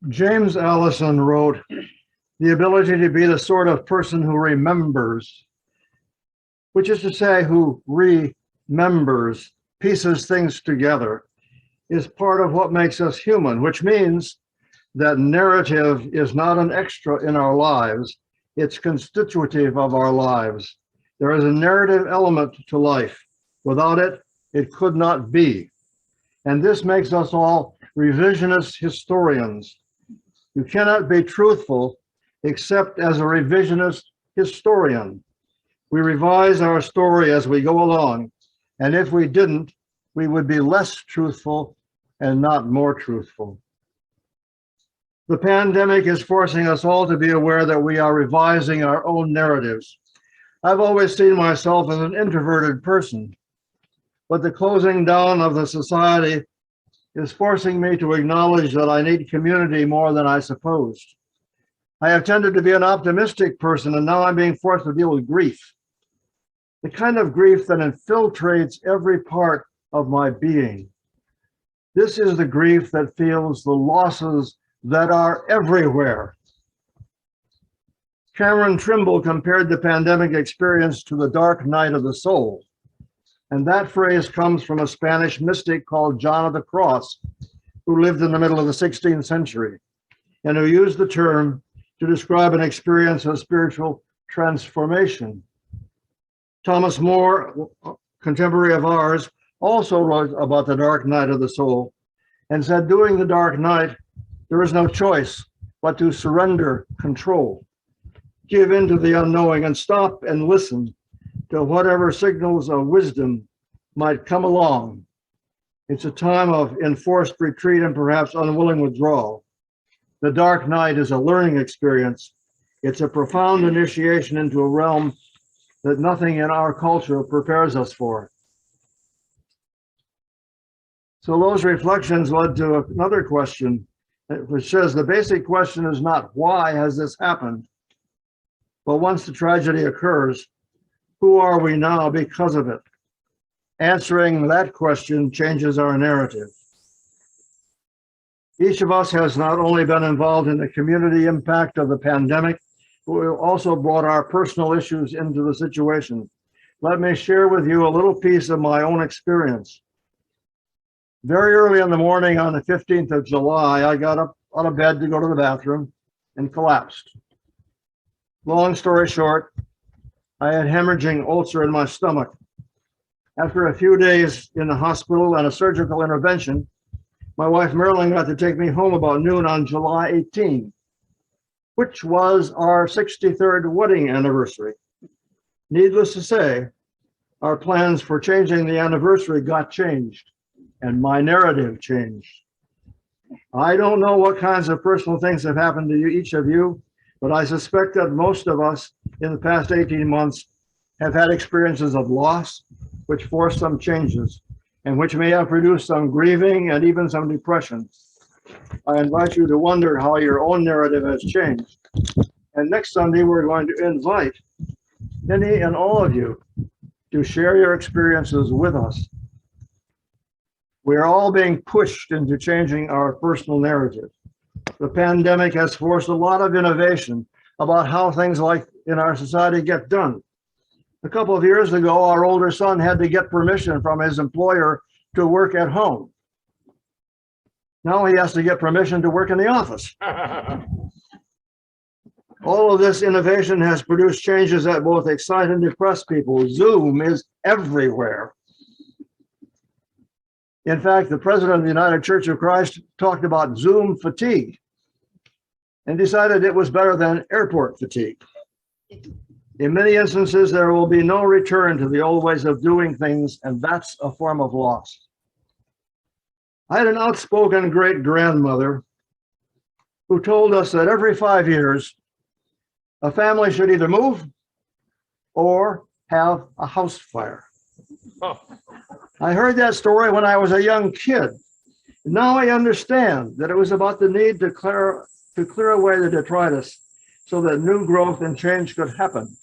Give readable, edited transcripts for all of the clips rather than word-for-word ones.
James Allison wrote, "The ability to be the sort of person who remembers," which is to say, who remembers, pieces things together, is part of what makes us human, which means that narrative is not an extra in our lives, it's constitutive of our lives. There is a narrative element to life. Without it, it could not be. And this makes us all revisionist historians. You cannot be truthful except as a revisionist historian. We revise our story as we go along, and if we didn't, we would be less truthful and not more truthful. The pandemic is forcing us all to be aware that we are revising our own narratives. I've always seen myself as an introverted person, but the closing down of the society is forcing me to acknowledge that I need community more than I supposed. I have tended to be an optimistic person, and now I'm being forced to deal with grief. The kind of grief that infiltrates every part of my being. This is the grief that feels the losses that are everywhere. Cameron Trimble compared the pandemic experience to the dark night of the soul. And that phrase comes from a Spanish mystic called John of the Cross, who lived in the middle of the 16th century, and who used the term to describe an experience of spiritual transformation. Thomas More, a contemporary of ours, also wrote about the dark night of the soul and said, during the dark night, there is no choice but to surrender control, give in to the unknowing, and stop and listen to whatever signals of wisdom might come along. It's a time of enforced retreat and perhaps unwilling withdrawal. The dark night is a learning experience. It's a profound initiation into a realm that nothing in our culture prepares us for. So those reflections led to another question, which says the basic question is not why has this happened, but once the tragedy occurs, who are we now because of it? Answering that question changes our narrative. Each of us has not only been involved in the community impact of the pandemic, but we've also brought our personal issues into the situation. Let me share with you a little piece of my own experience. Very early in the morning on the 15th of July, I got up out of bed to go to the bathroom and collapsed. Long story short, I had hemorrhaging ulcer in my stomach. After a few days in the hospital and a surgical intervention, my wife Marilyn got to take me home about noon on July 18, which was our 63rd wedding anniversary. Needless to say, our plans for changing the anniversary got changed, and my narrative changed. I don't know what kinds of personal things have happened to you, each of you, but I suspect that most of us in the past 18 months have had experiences of loss, which forced some changes, and which may have produced some grieving and even some depression. I invite you to wonder how your own narrative has changed. And next Sunday, we're going to invite any and all of you to share your experiences with us. We are all being pushed into changing our personal narrative. The pandemic has forced a lot of innovation about how things like in our society get done. A couple of years ago, our older son had to get permission from his employer to work at home. Now he has to get permission to work in the office. All of this innovation has produced changes that both excite and depress people. Zoom is everywhere. In fact, the president of the United Church of Christ talked about Zoom fatigue and decided it was better than airport fatigue. In many instances, there will be no return to the old ways of doing things, and that's a form of loss. I had an outspoken great-grandmother who told us that every 5 years, a family should either move or have a house fire. Oh. I heard that story when I was a young kid. Now I understand that it was about the need to clear away the detritus so that new growth and change could happen.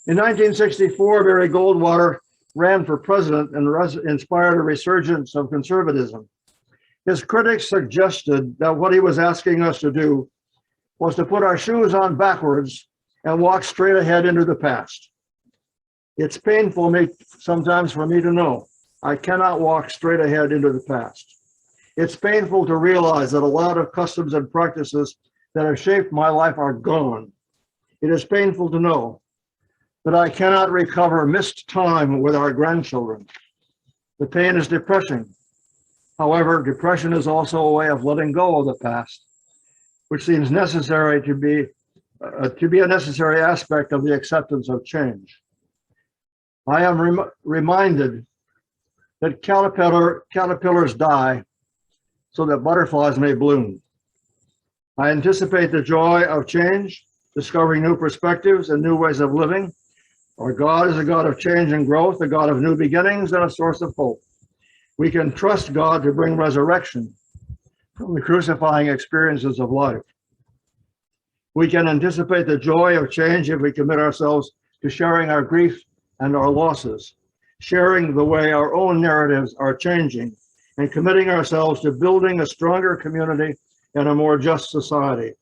In 1964, Barry Goldwater ran for president and inspired a resurgence of conservatism. His critics suggested that what he was asking us to do was to put our shoes on backwards and walk straight ahead into the past. It's painful sometimes for me to know I cannot walk straight ahead into the past. It's painful to realize that a lot of customs and practices that have shaped my life are gone. It is painful to know that I cannot recover missed time with our grandchildren. The pain is depressing. However, depression is also a way of letting go of the past, which seems necessary to be a necessary aspect of the acceptance of change. I am reminded that caterpillars die so that butterflies may bloom. I anticipate the joy of change, discovering new perspectives and new ways of living. Our God is a God of change and growth, a God of new beginnings and a source of hope. We can trust God to bring resurrection from the crucifying experiences of life. We can anticipate the joy of change if we commit ourselves to sharing our grief and our losses, sharing the way our own narratives are changing, and committing ourselves to building a stronger community and a more just society.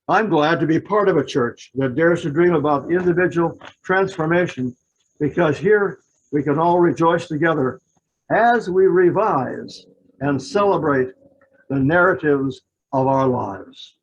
I'm glad to be part of a church that dares to dream about individual transformation, because here we can all rejoice together as we revise and celebrate the narratives of our lives.